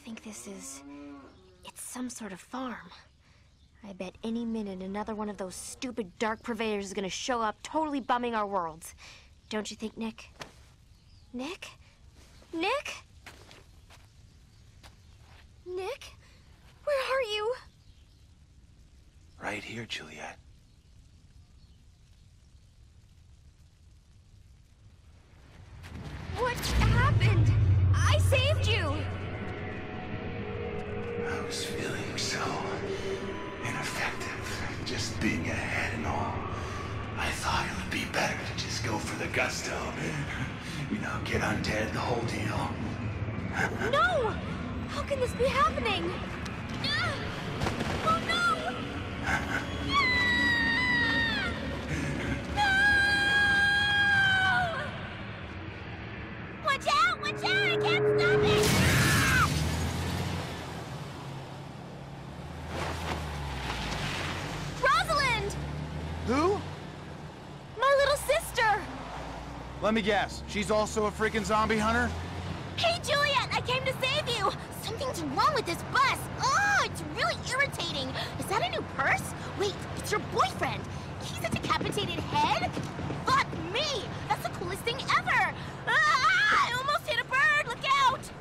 think this is... It's some sort of farm. I bet any minute another one of those stupid dark purveyors is gonna show up, totally bumming our worlds. Don't you think, Nick? Nick? Nick? Nick? Where are you? Right here, Juliet. What happened? I saved you! I was feeling so ineffective, just being ahead and all. I thought it would be better to just go for the gusto. You know, get undead, the whole deal. No! How can this be happening? Oh no! No! Watch out! Watch out! I can't stop it! Rosalind! Who? My little sister! Let me guess. She's also a freaking zombie hunter? Hey, Juliet! I came to save you! Something's wrong with this bus! Oh, it's really irritating! Is that a new purse? Wait, it's your boyfriend! He's a decapitated head? Fuck me! That's the coolest thing ever! Ah! I almost hit a bird! Look out!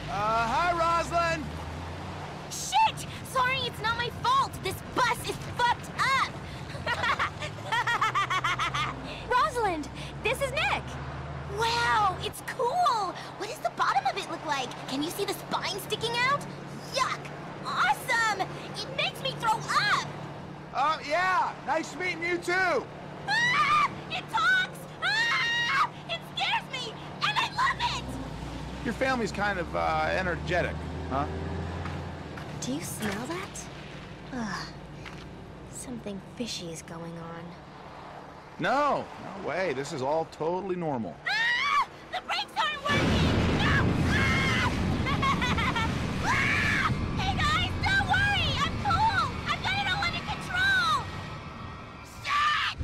Hi, Rosalind! Shit! Sorry, it's not my fault! This bus is fucked up! Rosalind, this is Nick! Wow, it's cool! What does the bottom of it look like? Can you see the spine sticking out? Yuck! Awesome! It makes me throw up! Yeah! Nice meeting you, too! Ah! It talks! Ah! It scares me! And I love it! Your family's kind of, energetic, huh? Do you smell that? Ugh. Something fishy is going on. No way. This is all totally normal. Ah! The brakes aren't working! No! Ah! Ah! Hey guys, don't worry! I'm cool! I've got it all under control! Shit!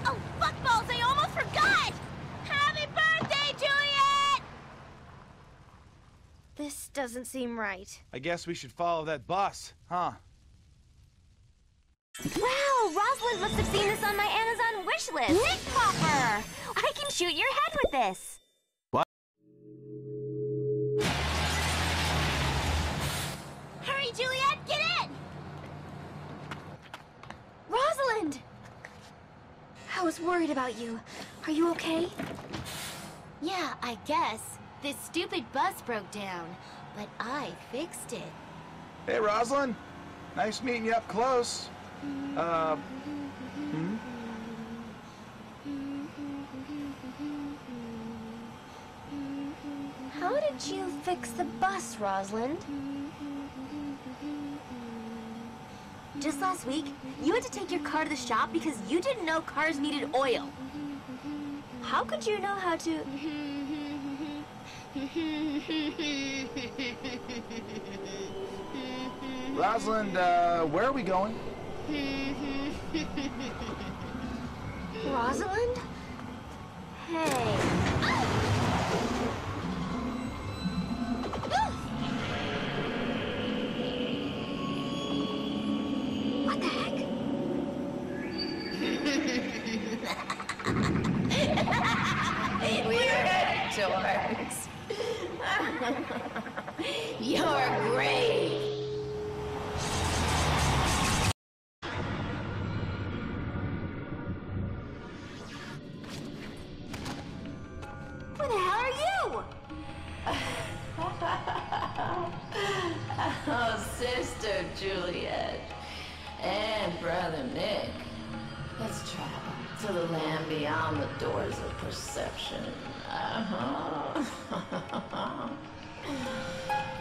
Oh, fuckballs! I almost forgot! Happy birthday, Juliet! This doesn't seem right. I guess we should follow that bus, huh? Wow, Rosalind must have seen this on my Amazon wish list. Nick Popper! I can shoot your head with this. What? Hurry, Juliet, get in! Rosalind! I was worried about you. Are you okay? Yeah, I guess. This stupid bus broke down, but I fixed it. Hey, Rosalind. Nice meeting you up close. How did you fix the bus, Rosalind? Just last week, you had to take your car to the shop because you didn't know cars needed oil. How could you know how to... Rosalind, where are we going? Rosalind? Hey. What the heck? We're dorks. You're great. Who the hell are you? Oh, Sister Juliet and Brother Nick. Let's travel to the land beyond the doors of perception.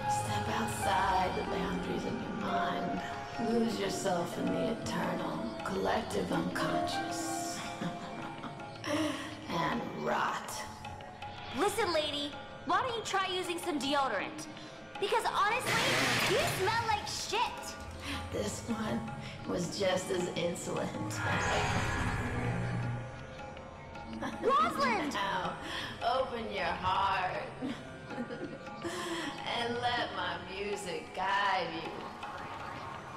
Step outside the boundaries of your mind. Lose yourself in the eternal, collective unconscious. And rot. Listen, lady. Why don't you try using some deodorant? Because honestly, you smell like shit. This one was just as insolent. Rosalind! Now, open your heart and let my music guide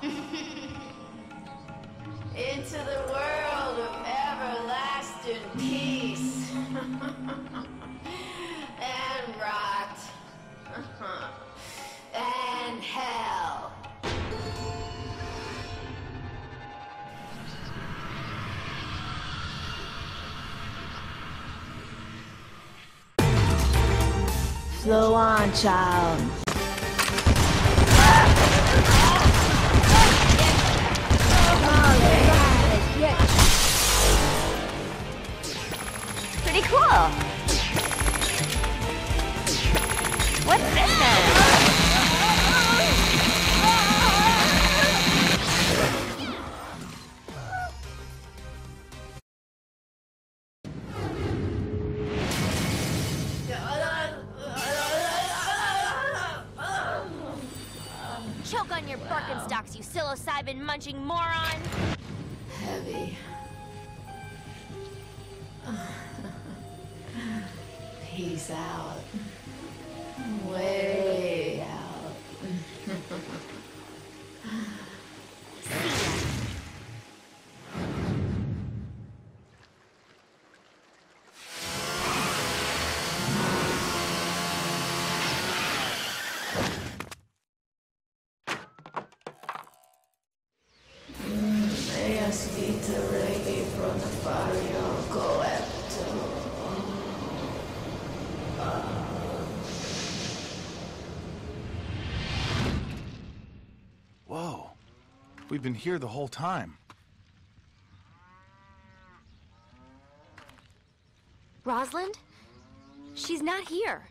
you into the world of everlasting peace and rot and hell. Flow on, child. Pretty cool. What's this then? Choke on your Birkenstocks, you psilocybin munching moron! Heavy. Peace out. Way out. Vita reggae from the barrio coepto. Whoa. We've been here the whole time. Rosalind? She's not here.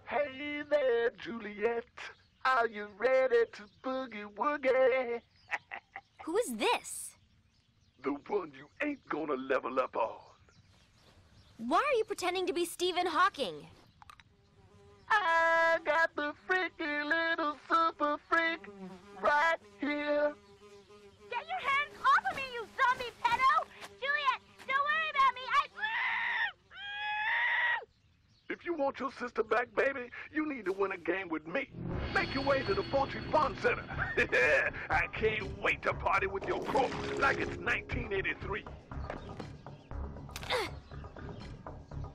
Hey there, Juliet. Are you ready to boogie woogie? Who is this? The one you ain't gonna level up on. Why are you pretending to be Stephen Hawking? I got the freaky little super freak right here. Get your hands off of me, you zombie pedo! Juliet, don't worry about me, If you want your sister back, baby, you need to win a game with me. Make your way to the Fortune Fun Center. I can't wait to party with your crew like it's 1983.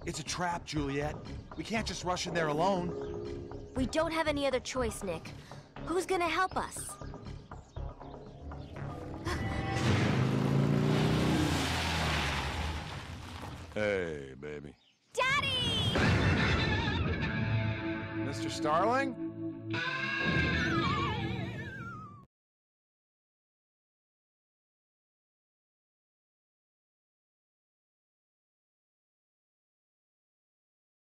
It's a trap, Juliet. We can't just rush in there alone. We don't have any other choice, Nick. Who's gonna help us? Hey, baby. Daddy! Mr. Starling?